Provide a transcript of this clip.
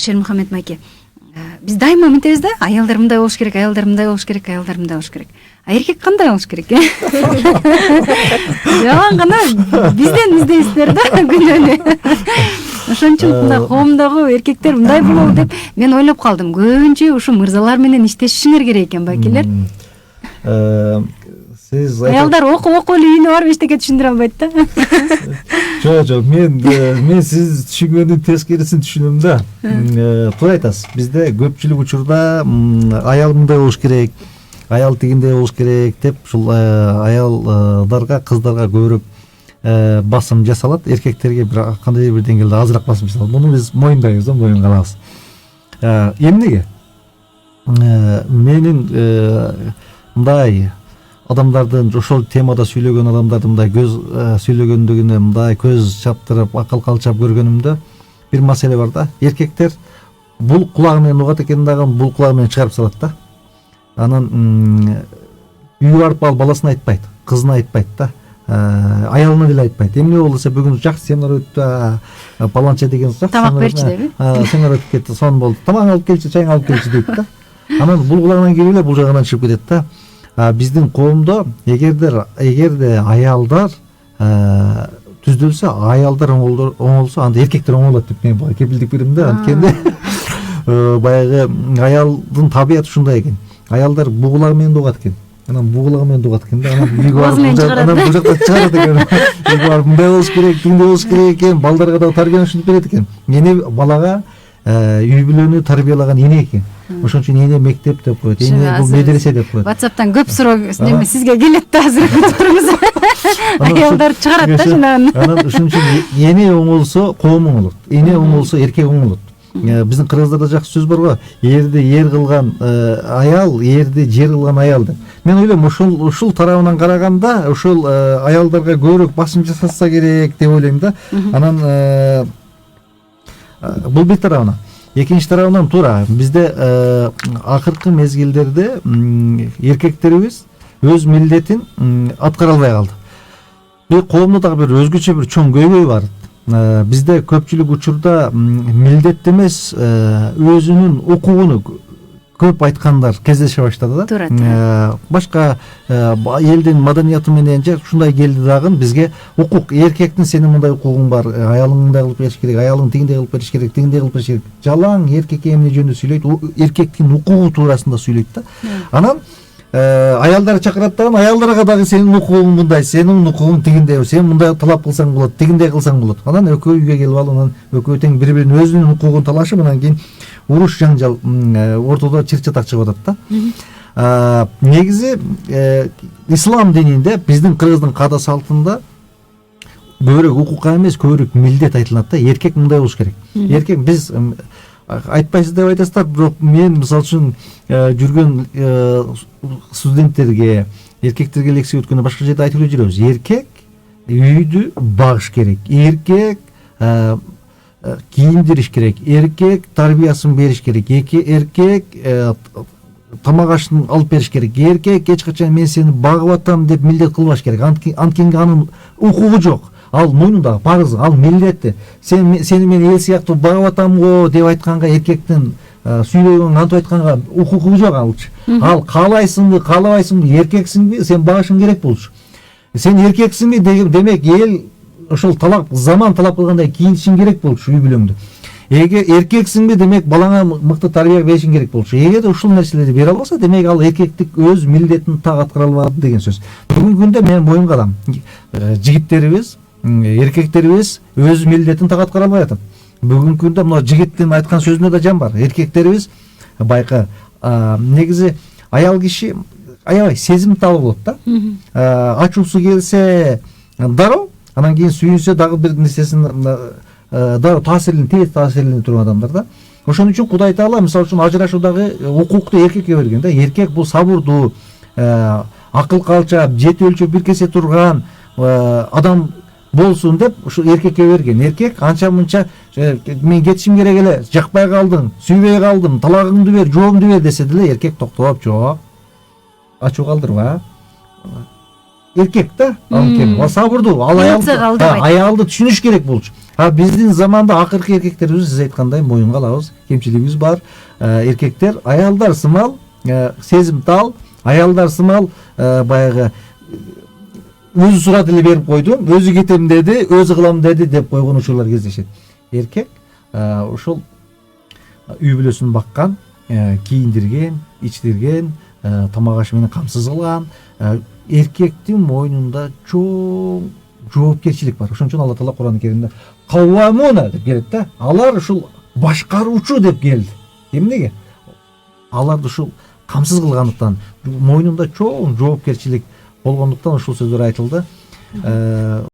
Шермухамед майке, биз дайыма мынтебиз да, аялдар мындай болуш керек, аялдар мындай болуш керек, аялдар мындай болуш керек. А эркек кандай болуш керек? Жалаң гана бизден издейсиздер да күнөөнү. Ошон үчүн мындай коомдогу эркектер мындай болобу деп мен ойлоп калдым. Көбүнчө ушу мырзалар менен иштешишиңер керек экен байкелер. Сиз аялдар окуп эле үйүнө барып эчтеке түшүндүрө албайт да. Жок, мен сиз түшүнгөндүн тескерисин түшүнөм да. Туура айтасыз. Бизде көпчүлүк учурда аял мындай болуш керек, аял тигиндей болуш керек деп ушул аялдарга, кыздарга көбүрөөк басым жасалат, эркектерге бир кандайдыр бир деңгээлде азыраак басым жасалат. Муну биз моюндайбыз да, моюнга алабыз. Эмнеге? Менин мындай адамдардын ошол темада сүйлөгөн адамдардын мындай көз сүйлөгөндүгүнө мындай көз чаптырып, акыл калчап көргөнүмдө бир маселе бар да. Эркектер бул кулагы менен угат экен дагы, бул кулагы менен чыгарып салат да. Анан үйгө барып ал баласына айтпайт, кызына айтпайт да. Аялына деле айтпайт. Эмне болду десе, бүгүн жакшы семинар өттү, баланча деген жакшы тамак берчи деби. Семинар өтүп кетти, сон болду. Тамак алып келчи, чайың алып келчи дейт да. Анан бул кулагынан кирип эле бул жагынан чыгып кетет да. Биздин коомдо эгерде аялдар түздөлсө, аялдар оңолсо, анда эркектер оңолот деп мен бага кепилдик берем да. Анткени баягы аялдын табияты ушундай экен. Аялдар бугулагы менен угат экен. Анан бугулагы менен угат экен да. Анан үйгө барып бул жакта чыгарат экен. Үйгө барып мындай болуш керек, тиңдей болуш керек экен. Балдарга да тарбияны ушинтип берет экен. Эне балага үй бүлөнү тарбиялаган эне экен. Ошон үчүн эне мектеп деп коет, эне бул медресе деп коет. WhatsApp'тан көп суроо неме сизге келет да, азыр күтүп туруңуз. Аялдар чыгарат да шундан. Анан ошон үчүн эне оңолсо коом оңолот, эне оңолсо эркек оңолот. Биздин кыргыздарда жакшы сөз бар го, эрди ер кылган аял, эрди жер кылган аял деп. Мен ойлойм, ушул тарабынан караганда ушул аялдарга көбүрөөк басым жасалса керек деп ойлойм да. Анан бул бир тарабынан. Экинчи тарабынан туура бизде акыркы мезгилдерде эркектерибиз өз милдетин аткара албай калды. Бул коомдо дагы бир өзгөчө бир чоң көйгөй бар. Бизде көпчүлүк учурда милдет эмес, өзүнүн укугуну көп айткандар кездеше баштады да. Башка элдин маданияты менен же ушундай келди дагы бизге укук, эркектин сенин мындай укугуң бар, аялың мындай кылып бериш керек, аялың тигиндей кылып бериш керек, тигиндей кылып бериш керек. Жалаң эркекке эмне жөнүндө сүйлөйт, эркектин укугу туурасында сүйлөйт да. Анан аялдар чакырат дагы, аялдарга дагы сенин укугуң мындай, сенин укугуң тигиндей, сен мындай талап кылсаң болот, тигиндей кылсаң болот. Анан экөө үйгө келип алып, анан экөө тең бири-биринин өзүнүн укугун талашып, анан кийин уруш жаңжал ортодо чыр-чатак чыгып атат да. Негизи ислам дининде биздин кыргыздын каада салтында көбүрөөк укукка эмес, көбүрөөк милдет айтылат да. Эркек мындай болуш керек. Эркек биз айтпайсыз деп айтасыздар, бирок мен мисалы үчүн жүргөн студенттерге, эркектерге лекция өткөндө башка жерде айтып жүрөбүз. Эркек үйдү багыш керек. Эркек кийимдириш керек, эркек тарбиясын бериш керек, эркек тамак ашын алып бериш керек, эркек эч качан мен сени багып атам деп милдет кылбаш керек. Анткени анын укугу жок. Ал мойнундагы парыз, ал милдети. Сени мен эл сыяктуу багып атам го деп айтканга, эркектин сүйлөгөн антип айтканга укугу жок алчы. Ал каалайсыңбы, каалабайсыңбы, эркексиңби, сен багышың керек болчу. Сен эркексиңби, демек эл ошол заман талап кылгандай кийинишиң керек болчу үй бүлөңдө. Эгер эркексиңби, демек балаңа мыкты тарбия беришиң керек болчу. Эгер ушул нерселерди бере албаса, демек ал эркектик өз милдетин так аткара албады деген сөз. Бүгүнкү күндө мен моюнга алам. Жигиттерибиз, эркектерибиз өз милдетин так аткара албай атат. Бүгүнкү күндө мына жигиттин айткан сөзүнө да жан бар. Эркектерибиз байка негизи аял киши аябай сезимтал болот да. Ачуусу келсе дароо, анан кийин сүйүнсө дагы бир нерсесин дароо тез таасирлене турган адамдар да. Ошон үчүн Кудай Таала мисалы үчүн ажырашуудагы укукту эркекке берген да. Эркек бул сабырдуу, акыл калчап, жети өлчөп бир кесе турган адам болсун деп ушу эркекке берген. Эркек анча мынча мен кетишим керек эле, жакпай калдым, сүйбөй калдым, талагыңды бер, жообумду бер десе деле эркек токтоп, жок. Ачуу калдырба. Эркек да, ал сабырдуу, ал аялды түшүнүш керек болчу. Биздин заманда акыркы эркектерибиз сиз айткандай моюнга алабыз, кемчилигибиз бар. Эркектер аялдар сымал сезимтал, аялдар сымал баягы өзү сурат эле берип койду, өзү кетем деди, өзү кылам деди деп койгон учурлар кездешет. Эркек ушул үй бүлөсүн баккан, кийиндирген, ичтирген, тамак аш менен камсыз кылган эркектин мойнунда чоң жоопкерчилик бар. Ошон үчүн Алла Таала Кур'ан-ы Керимде каввамуна деп келет да. Алар ушул башкаруучу деп келди. Эмнеге? Аларды ушул камсыз кылгандыктан, мойнунда чоң жоопкерчилик болгондуктан ушул сөздөр айтылды.